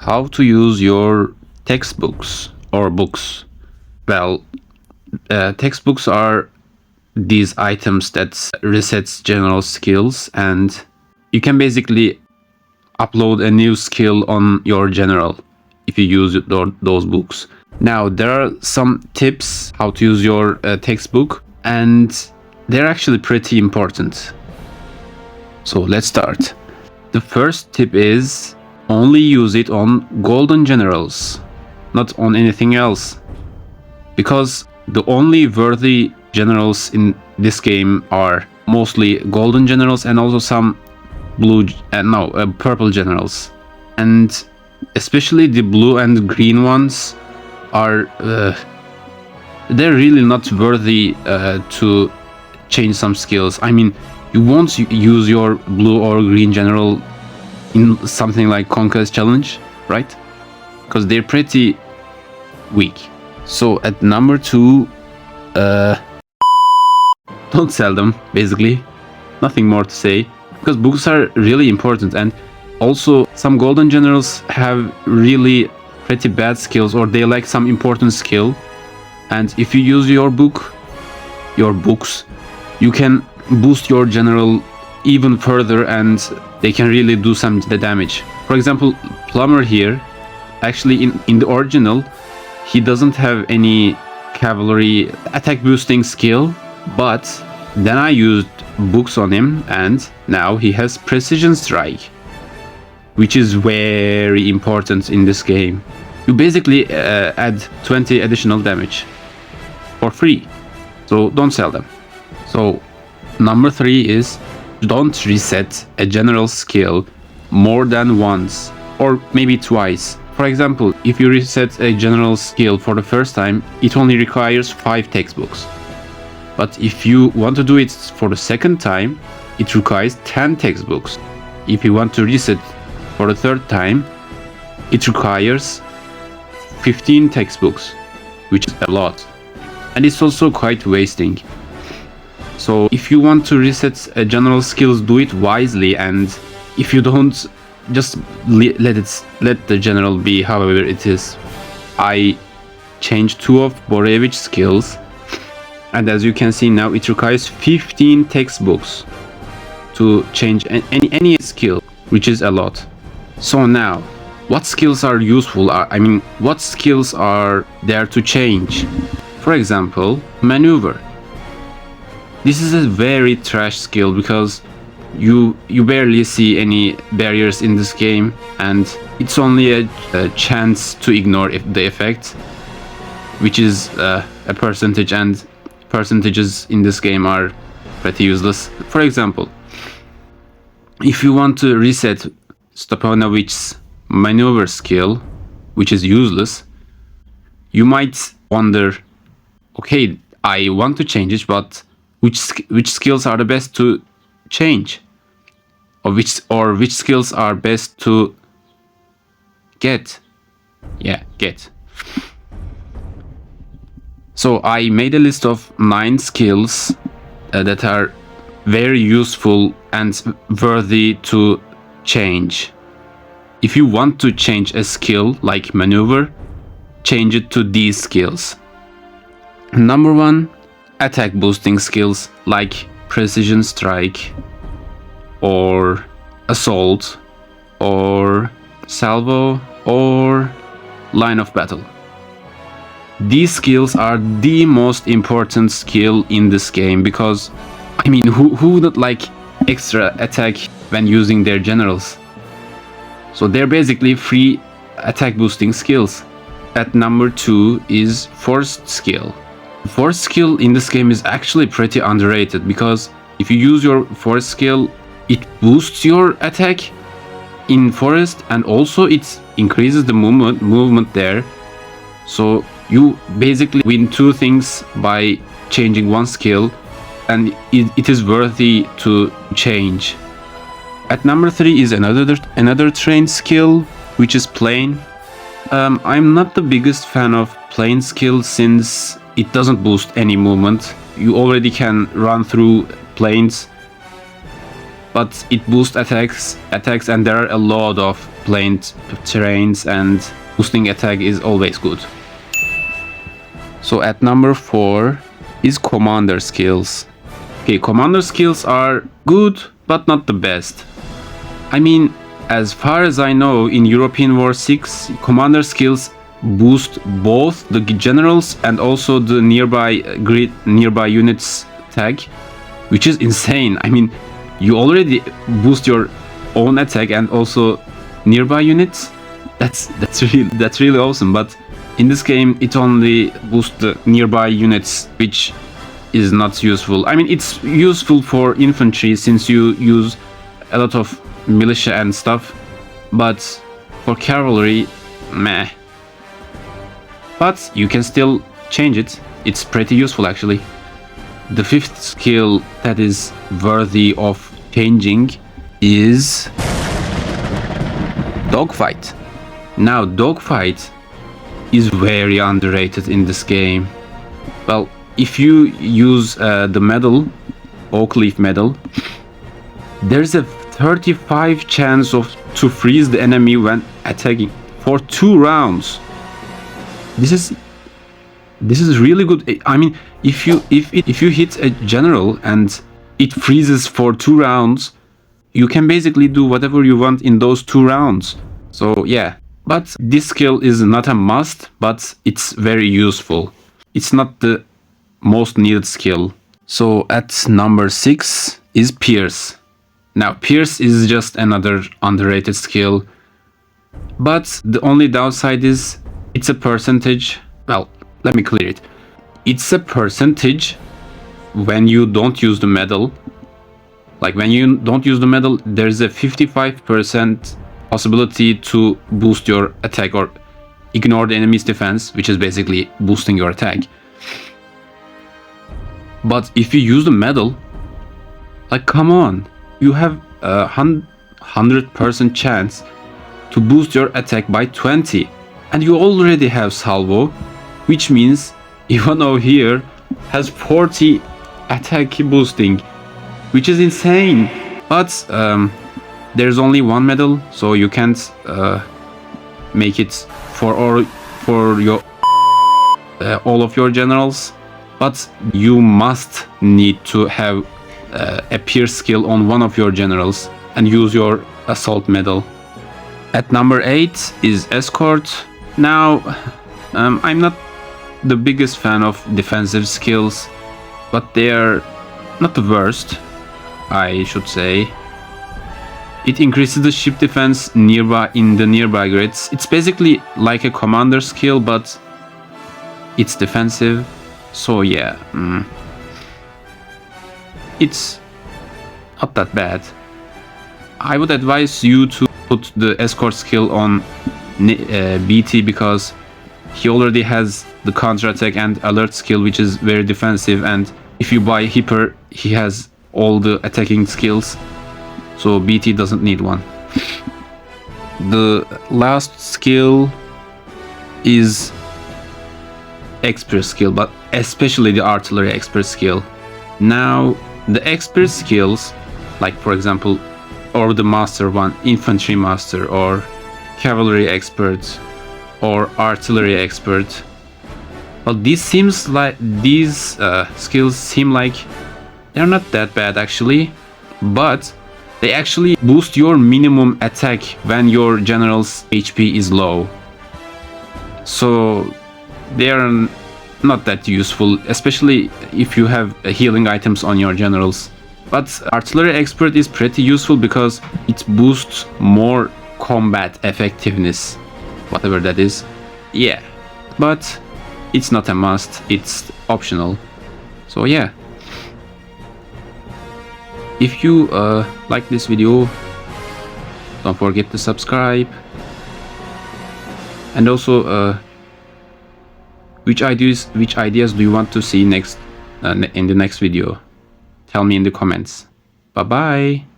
How to use your textbooks or books. Well, textbooks are these items that resets general skills, and you can basically upload a new skill on your general if you use those books. Now, there are some tips how to use your textbook, and they're actually pretty important. So let's start. The first tip is only use it on golden generals, not on anything else. Because the only worthy generals in this game are mostly golden generals and also some purple generals. And especially the blue and green ones are they're really not worthy to change some skills. I mean, you won't use your blue or green general in something like Conquest Challenge, right? Because they're pretty weak. So at number 2, don't sell them, basically. Nothing more to say. Because books are really important, and also some golden generals have really pretty bad skills, or they lack some important skill. And if you use your books, you can boost your general even further, and they can really do some damage. For example, Plumber here, actually in the original, he doesn't have any cavalry attack boosting skill, but then I used books on him, and now he has precision strike, which is very important in this game. You basically add 20 additional damage for free, so don't sell them. So number 3 is don't reset a general skill more than once or maybe twice. For example, if you reset a general skill for the first time, it only requires 5 textbooks. But if you want to do it for the second time, it requires 10 textbooks. If you want to reset for the third time, it requires 15 textbooks, which is a lot. And it's also quite wasting. So if you want to reset a general skills, do it wisely, and if you don't, just let the general be however it is. I changed 2 of Borevich skills, and as you can see now, it requires 15 textbooks to change any skill, which is a lot. So now, what skills are useful? What skills are there to change? For example, maneuver. This is a very trash skill because you barely see any barriers in this game, and it's only a chance to ignore the effect, which is a percentage, and percentages in this game are pretty useless. For example, if you want to reset Stepanovich's maneuver skill, which is useless, you might wonder, okay, I want to change it, but which skills are the best to change, or which skills are best to get? So I made a list of 9 skills that are very useful and worthy to change. If you want to change a skill like maneuver, change it to these skills. Number 1, attack boosting skills like precision strike or assault or salvo or line of battle. These skills are the most important skill in this game, because who would like extra attack when using their generals? So they're basically free attack boosting skills. At number 2 is forced skill. Force skill in this game is actually pretty underrated, because if you use your force skill, it boosts your attack in forest, and also it increases the movement there. So you basically win 2 things by changing one skill, and it is worthy to change. At number 3 is another trained skill, which is plane. I'm not the biggest fan of plane skill since it doesn't boost any movement. You already can run through planes, but it boosts attacks, and there are a lot of planed terrains, and boosting attack is always good. So at number 4 is commander skills. Okay, commander skills are good, but not the best. I mean, as far as I know, in European War 6, commander skills boost both the generals and also the nearby units attack, which is insane. I mean, you already boost your own attack and also nearby units. That's really awesome. But in this game, it only boosts the nearby units, which is not useful. I mean, it's useful for infantry since you use a lot of militia and stuff, but for cavalry, meh. But you can still change it. It's pretty useful actually. The 5th skill that is worthy of changing is dogfight. Now, dogfight is very underrated in this game. Well, if you use the medal, oak leaf medal, there's a 35 chance to freeze the enemy when attacking for 2 rounds. This is really good. I mean, if you hit a general and it freezes for 2 rounds, you can basically do whatever you want in those 2 rounds. So yeah, but this skill is not a must, but it's very useful. It's not the most needed skill. So at number 6 is Pierce. Now, Pierce is just another underrated skill, but the only downside is it's a percentage. Well, let me clear it. It's a percentage when you don't use the medal. Like when you don't use the medal, there's a 55% possibility to boost your attack or ignore the enemy's defense, which is basically boosting your attack. But if you use the medal, like, come on, you have a 100% chance to boost your attack by 20, and you already have salvo, which means Ivanov here has 40 attack boosting, which is insane. But there's only one medal, so you can't make it for your all of your generals. But you must need to have a Pierce skill on one of your generals and use your assault medal. At number 8 is escort. Now, I'm not the biggest fan of defensive skills, but they are not the worst, I should say. It increases the ship defense in the nearby grids. It's basically like a commander skill, but it's defensive. So yeah, it's not that bad. I would advise you to put the escort skill on BT because he already has the counter-attack and alert skill, which is very defensive, and if you buy Hipper, he has all the attacking skills, so BT doesn't need one. The last skill is expert skill, but especially the artillery expert skill. Now, the expert skills, like for example, or the master one, infantry master, or cavalry expert, or artillery expert. Well, these skills seem like they're not that bad actually, but they actually boost your minimum attack when your general's HP is low. So they are not that useful, especially if you have healing items on your generals. But artillery expert is pretty useful because it boosts more combat effectiveness, whatever that is. Yeah, but it's not a must, it's optional. So yeah, if you like this video, don't forget to subscribe. And also which ideas do you want to see next in the next video? Tell me in the comments. Bye bye.